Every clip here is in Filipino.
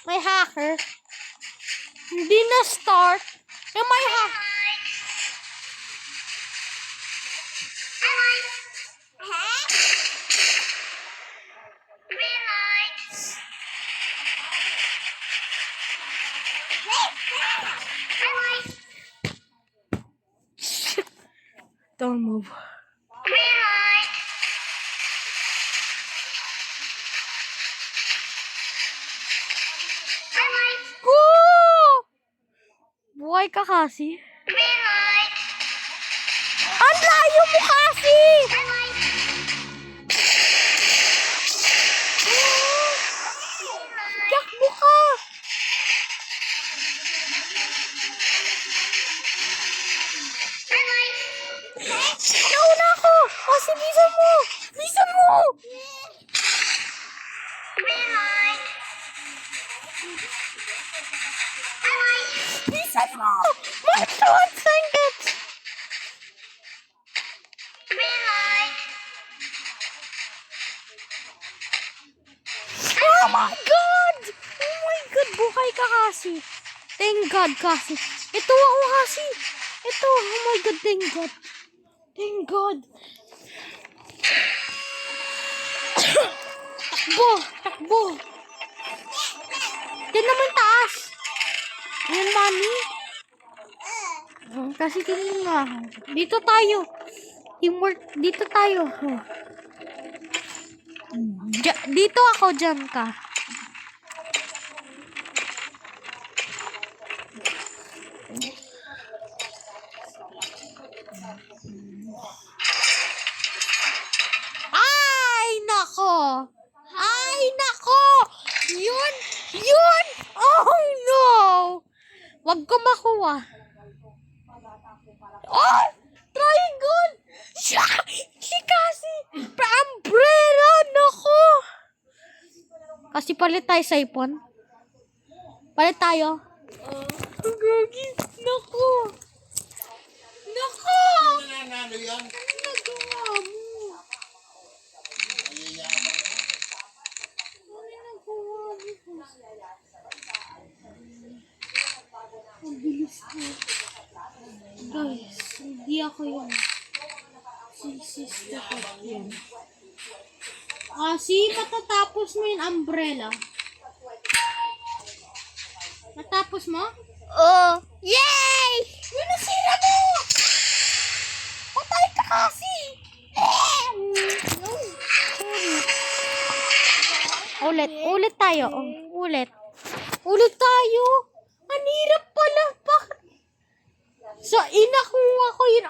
May hacker. Hindi na start. Yung may hacker. Don't move. Woo! Buhay ka kasi. Ang layo mo kasi! Yakbo ka! Nauna ako! Kasi bisan mo! Bisan mo! Bisan mo! Matawad sangkat! Oh my God! Oh my God! Buhay ka kasi! Thank God kasi! Ito ako kasi! Ito! Oh my God! Thank God! Thank God! Takbo! Takbo! Yan naman taas! Yan, mami! Kasi tingin nga. Dito tayo! Teamwork! Dito tayo! Dito ako, dyan ka. Ay, nako! Ay, nako! Yun! Yun! Oh, no! Wag ko makuha. Oh! Triangle! Siya! Si kasi! Umbrella! Nako! Kasi palit tayo sa ipon. Palit tayo. Gagi! Nako! Nako! Ano yan? Ano nagawa mo? Ang bilis ko. Guys, hindi ako yun. Si sister ko yun. Kasi matatapos mo yung umbrella. Natapos mo? Oh! Yay! Yun nasira mo! Patay ka kasi! Ulit tayo. Ulit. Ulit tayo. Ang hirap pala. Bakit? So, inakuha ko yun.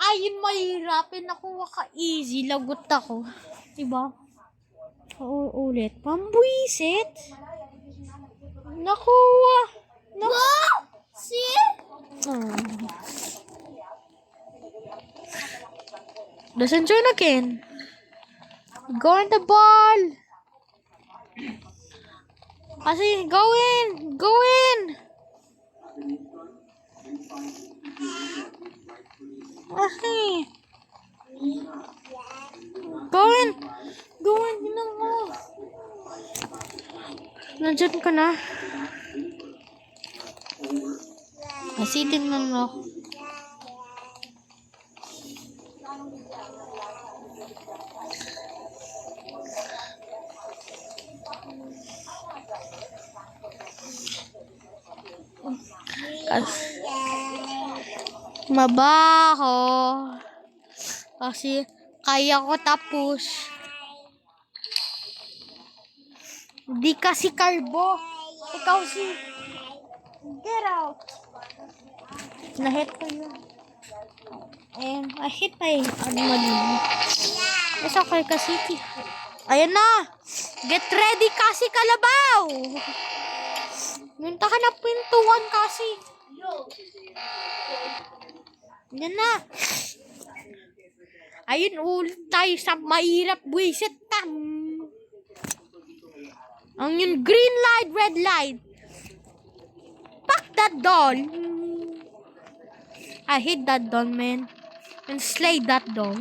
Ayun mahirapin. Nakuha ka easy. Lagot ako. Diba? Ulit. Pambuisit. Nakuha. Wow! See? Doesn't join again. Go on the ball. Kasi, go in. Go in. Kasi. Go in. Go in. Hinang mo. Nandyan ka na. Asitin mo no. Mabaho. Kasi kaya ko tapos. Di kasi karbo. Ikaw si... Get out. Na-hit ko yun. And I hit my mali. It's okay kasi. Ayan na. Get ready kasi kalabaw. Munta ka na pintuan kasi. Yan na. Ayun ulit tayo sa mahirap buwisit ka. Ang yung green light, red light. Fuck that doll. I hate that doll, man. And slay that doll.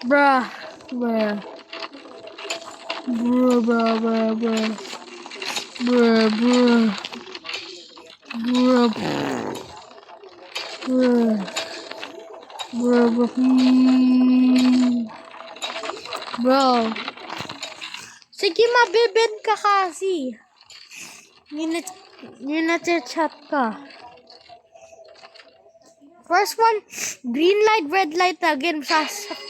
Bruh. Bruh, bruh, bruh, bruh. Bruh, bruh. Bruh, bruh. Bruh. Bruh, bruh. Bro. Sige, mabibend ka kasi. Chat ka. First one, green light, red light again.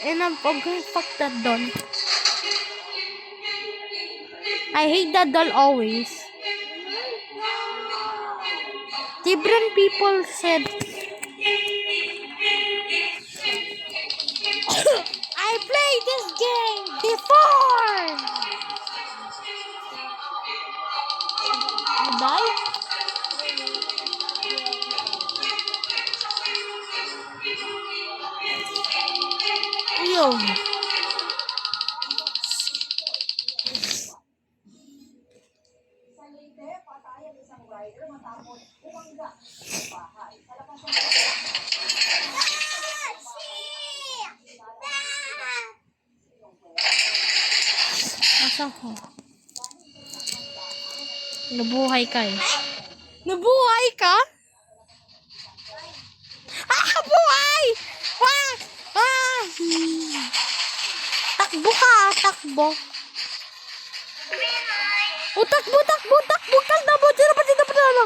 And I'm gonna fuck that doll. I hate that doll always. Different people said, I played this game before. You die? Yo. Asan ko? Nabuhay ka eh. Nabuhay ka? Ah! Buhay! Ah! Ah! Takbo ka, takbo. Oh, takbo, takbo, takbo. Takbo, tira pa dito pa dito.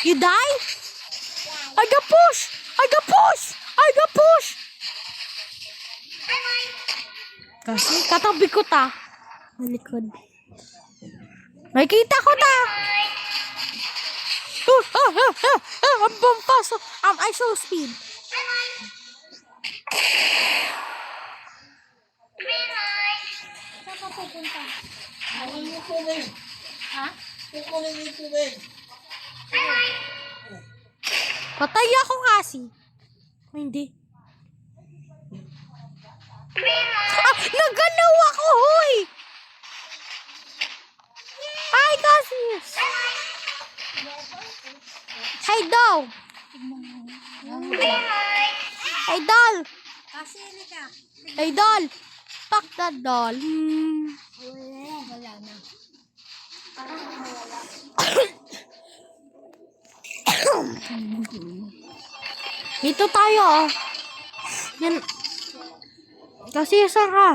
You die? I got push! I got push! I got push! Kasi katabi ko ta. Malikod. Nakita ko ta! I'm fast. I show speed. Saan ka pupunta? Kukunin yung tubig. Ha? Kukunin yung tubig. Patay ako kasi. O, hindi. Ah! Nagalaw ako, hoy! Hi, kasi. Hey, doll. Hey, doll. Hey, doll. Fuck that doll. Wala na. Dito tayo, oh. Yan. Kasi saan ka?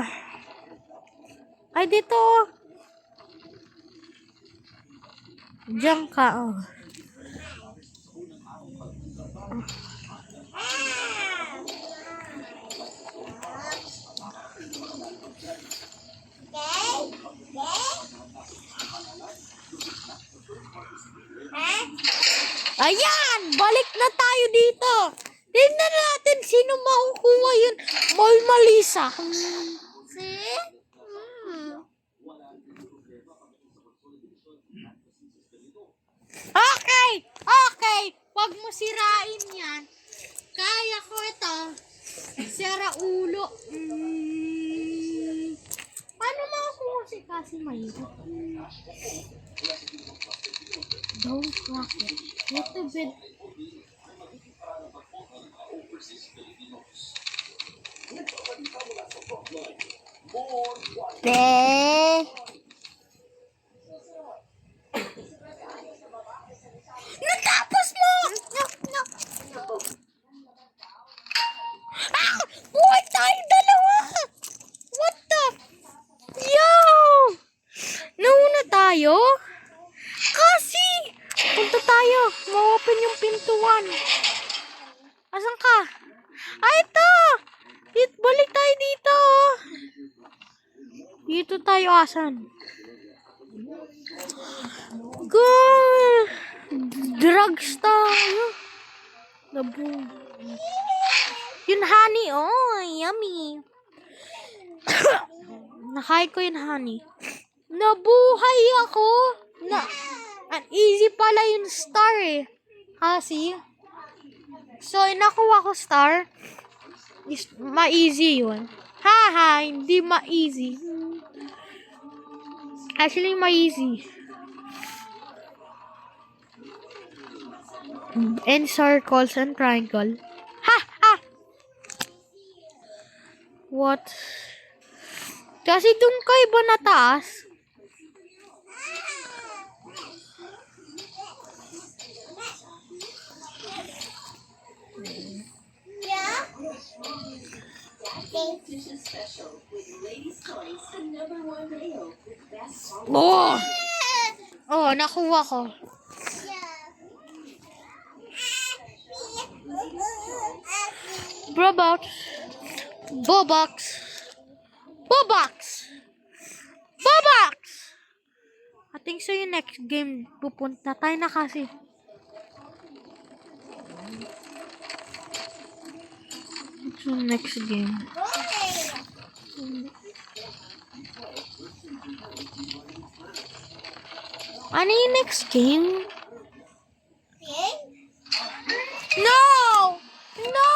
Ay, dito. Diyan ka, oh. Ayan! Balik na tayo dito. Tingnan natin sino makukuha yun. Malisa. See? Okay! Okay! Huwag mo sirain yan. Kaya ko ito. Sira ulo. Paano makukuha si Kasi mahirap? Don't crack it. Little bit. Natapos mo! Ah! Buhay tayo dalawa! What the? Yo! Nauna tayo? Kasi! Punta tayo. Ma-open yung pintuan. Asan ka? Ah, ito! Balik tayo dito. Dito tayo asan? Girl! Drugs tayo. Yun honey, oh, yummy. Nakain ko yung honey. Nabuhay ako. An easy pala yung star eh. Kasi, so nakuha ko star. Is ma-easy yun. Haha, hindi ma-easy. Actually, ma-easy. And circles and triangle. Ha! What? Kasi dun ka iba na taas. Oh! Oh, nakuha ko. Bobox. Bobox. Bobox. Bobox! I think so yung next game pupunta tayo na kasi. What's yung next game? Ano yung next game? No! No!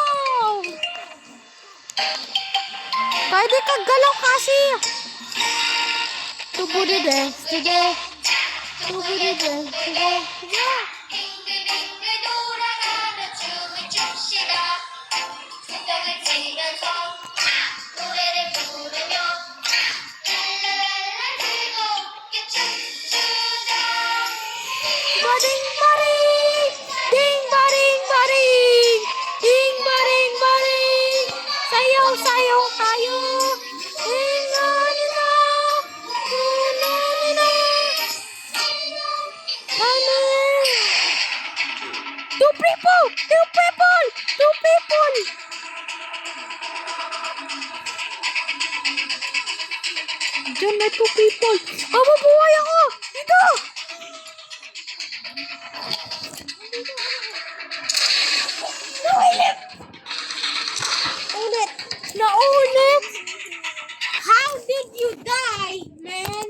Pwede kagalaw kasi. Tubudi-de. Sige. Tubudi-de. Sige. Sige. Baring-baring! Ding-baring-baring! Ding-baring-baring! Sayaw-sayaw tayo! Ding-na-na-na! Na-na-na-na! Na-na! Two people! Two people! Two people! Diyan na two people! Oh, mabuhay ako! Dito! Naulit! Ulit! Naulit! How did you die, man?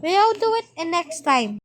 We'll do it in next time.